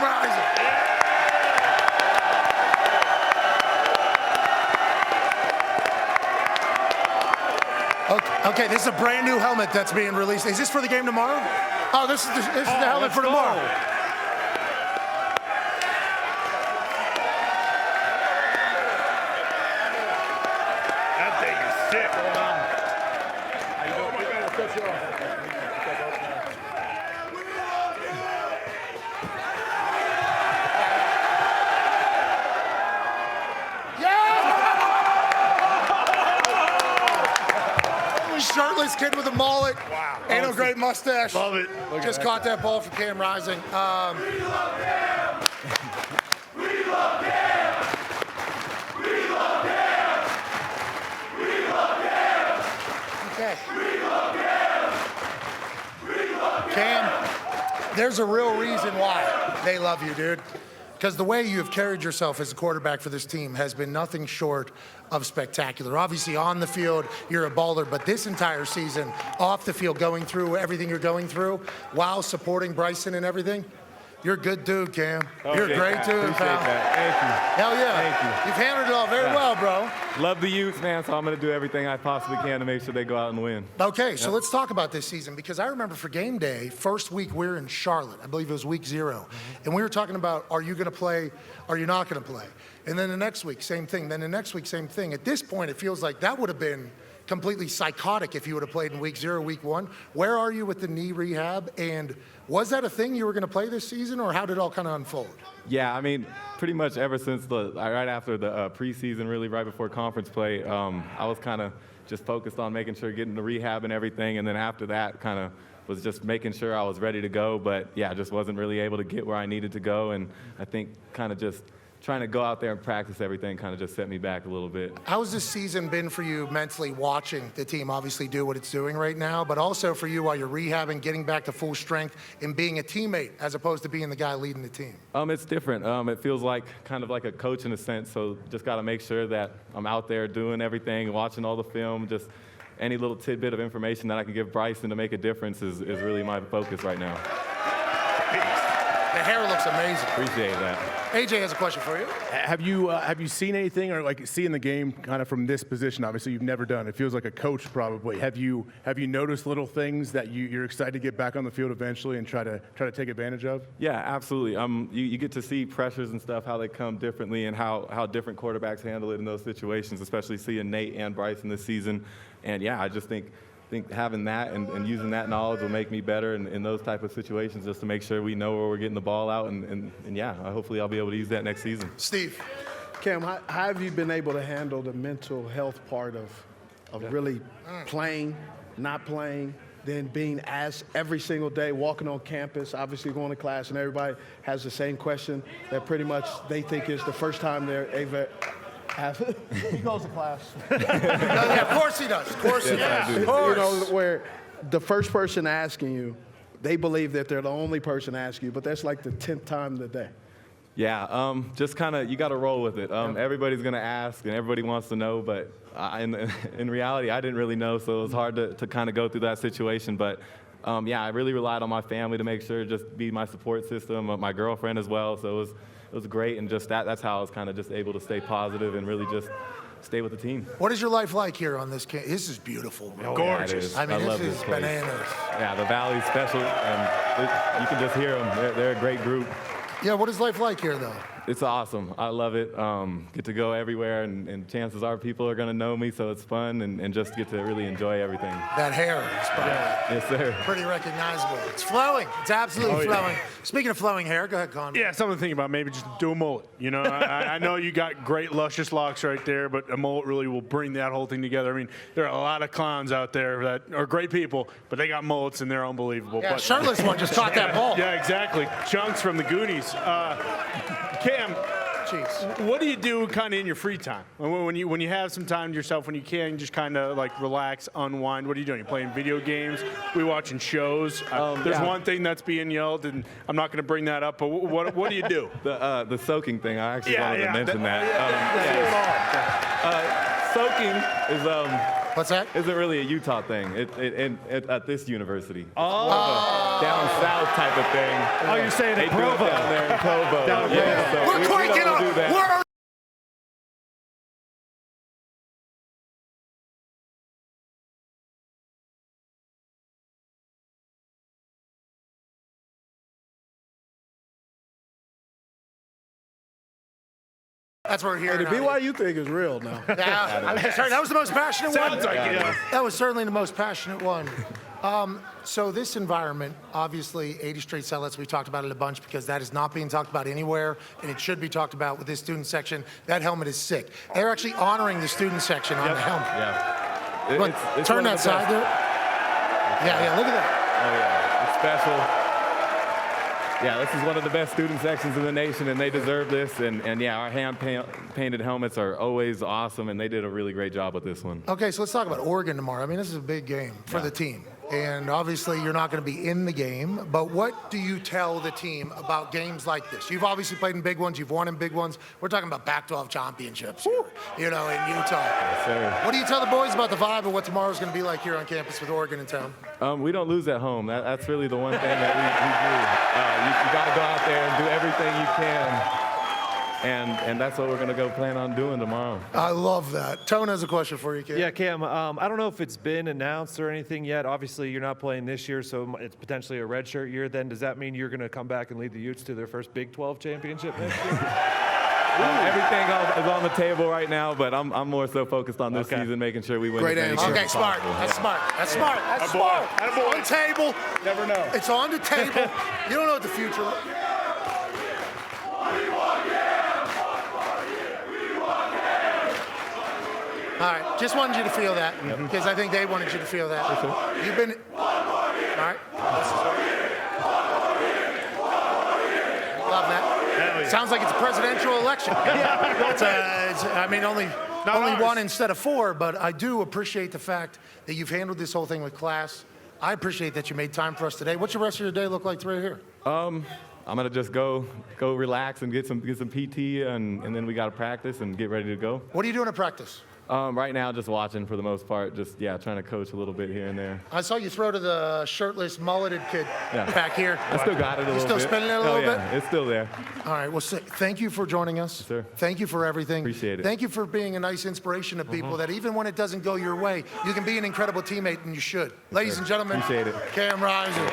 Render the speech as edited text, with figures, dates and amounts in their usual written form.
Cam Rising. Okay, this is a brand new helmet that's being released. Is this for the game tomorrow? Oh, this is the helmet for tomorrow. That thing is sick. Shirtless kid with a mullet. Wow. Ain't no great mustache. Love it. Just caught that ball from Cam Rising. We love Cam. We love Cam. We love Cam. We love Cam. Okay. We love Cam. We love Cam, there's a real reason why they love you, dude. Because the way you have carried yourself as a quarterback for this team has been nothing short of spectacular. Obviously, on the field, you're a baller, but this entire season, off the field, going through everything you're going through, while supporting Bryson and everything, you're a good dude, Cam. You're a great dude, Appreciate pal. that. Thank you. Hell yeah. Thank you. You've handled it all very well, bro. Love the Utes, man, so I'm going to do everything I possibly can to make sure they go out and win. Okay, so let's talk about this season, because I remember for game day, first week we were in Charlotte. I believe it was week 0. And we were talking about, are you going to play, are you not going to play? And then the next week, same thing. Then the next week, same thing. At this point, it feels like that would have been completely psychotic if you would have played in week 0, week 1. Where are you with the knee rehab? And was that a thing you were going to play this season, or how did it all kind of unfold? Yeah, I mean, pretty much ever since right after the preseason, really right before conference play, I was kind of just focused on making sure getting the rehab and everything. And then after that, kind of was just making sure I was ready to go. But yeah, just wasn't really able to get where I needed to go. And I think kind of just trying to go out there and practice everything kind of just set me back a little bit. How's this season been for you mentally, watching the team obviously do what it's doing right now, but also for you while you're rehabbing, getting back to full strength, and being a teammate as opposed to being the guy leading the team? It's different. It feels like kind of like a coach in a sense, so just got to make sure that I'm out there doing everything, watching all the film, just any little tidbit of information that I can give Bryson to make a difference is really my focus right now. The hair looks amazing. Appreciate that. AJ has a question for you. Have you seen anything, or like seeing the game kind of from this position? Obviously, you've never done it. It feels like a coach probably. Have you noticed little things that you're excited to get back on the field eventually and try to take advantage of? Yeah, absolutely. You get to see pressures and stuff, how they come differently, and how different quarterbacks handle it in those situations, especially seeing Nate and Bryson this season. And yeah, I just think having that and using that knowledge will make me better in those type of situations, just to make sure we know where we're getting the ball out. And yeah, hopefully I'll be able to use that next season. Steve. Cam, how have you been able to handle the mental health part of really playing, not playing, then being asked every single day, walking on campus, obviously going to class, and everybody has the same question that pretty much they think is the first time they're ever he goes to class. Yeah, of course he does. Of course he does. Of course. You know, where the first person asking you, they believe that they're the only person asking you, but that's like the 10th time of the day. Yeah, just kind of, you got to roll with it. Everybody's going to ask, and everybody wants to know, but in reality, I didn't really know, so it was hard to kind of go through that situation. But yeah, I really relied on my family to make sure, just be my support system, my girlfriend as well, so it was great, and just that's how I was kind of just able to stay positive and really just stay with the team. What is your life like here on this campus? This is beautiful. Oh, gorgeous. Yeah, I mean, love this is place. bananas. Yeah, the Valley's special, and you can just hear them. They're a great group. Yeah, what is life like here, though? It's awesome. I love it. Get to go everywhere, and chances are people are going to know me, so it's fun, and just get to really enjoy everything. That hair is Yes, sir. pretty recognizable. It's flowing. It's absolutely flowing. Speaking of flowing hair, go ahead, Con. Yeah, something to think about. Maybe just do a mullet. You know, I know you got great luscious locks right there, but a mullet really will bring that whole thing together. I mean, there are a lot of clowns out there that are great people, but they got mullets and they're unbelievable. Yeah, but, shirtless one just caught that ball. Yeah, exactly. Chunks from the Goonies. Cam, Jeez. what do you do kind of in your free time? When you have some time to yourself, when you can just kind of like relax, unwind, what are you doing? You playing video games? We watching shows? There's one thing that's being yelled, and I'm not going to bring that up, but what do you do? The soaking thing, I actually wanted to mention that. Soaking Soaking is What's that? Isn't really a Utah thing. At this university. Down south type of thing. Oh, you're saying They at do it Provo. down there in Provo. Down in Yeah, so We're we quaking don't do up. that. We're That's what we're hearing. The BYU thing is real now. Yeah, sorry, that was the most passionate one. Sounds like it. Yeah. That was certainly the most passionate one. So this environment, obviously, 80 straight sellouts, we talked about it a bunch because that is not being talked about anywhere, and it should be talked about with this student section. That helmet is sick. They're actually honoring the student section on the helmet. Yeah. Look, It's turn one of that the side best. there. Yeah, look at that. Oh, yeah. It's special. Yeah, this is one of the best student sections in the nation, and they deserve this. And yeah, our hand-painted helmets are always awesome, and they did a really great job with this one. Okay, so let's talk about Oregon tomorrow. I mean, this is a big game for the team. And obviously, you're not going to be in the game. But what do you tell the team about games like this? You've obviously played in big ones. You've won in big ones. We're talking about Pac-12 championships, here, in Utah. Yes, sir. What do you tell the boys about the vibe of what tomorrow's going to be like here on campus with Oregon in town? We don't lose at home. That's really the one thing that we do. You got to go out there and do everything you can. And that's what we're going to go plan on doing tomorrow. I love that. Tone has a question for you, Cam. Yeah, Cam, I don't know if it's been announced or anything yet. Obviously, you're not playing this year, so it's potentially a redshirt year. Then does that mean you're going to come back and lead the Utes to their first Big 12 championship next year? Everything is on the table right now, but I'm more so focused on this season, making sure we win. Great as many answer. games Okay, as smart. possible. That's smart. That's smart. That's smart. It's on table. Never know. It's on the table. You don't know what the future looks like. All right, just wanted you to feel that because I think they wanted you to feel that. You've been. All right. Love that. Sounds like it's a presidential election. I mean, only ours. one instead of four, but I do appreciate the fact that you've handled this whole thing with class. I appreciate that you made time for us today. What's the rest of your day look like right here? I'm gonna just go relax and get some PT, and then we gotta practice and get ready to go. What are you doing at practice? Right now, just watching for the most part. Just trying to coach a little bit here and there. I saw you throw to the shirtless, mulleted kid back here. I still got it a little bit. You still spinning it a little bit? It's still there. All right. Well, thank you for joining us. Yes, sir. Thank you for everything. Appreciate it. Thank you for being a nice inspiration to people that even when it doesn't go your way, you can be an incredible teammate, and you should. Ladies and gentlemen, Appreciate it. Cam Rising.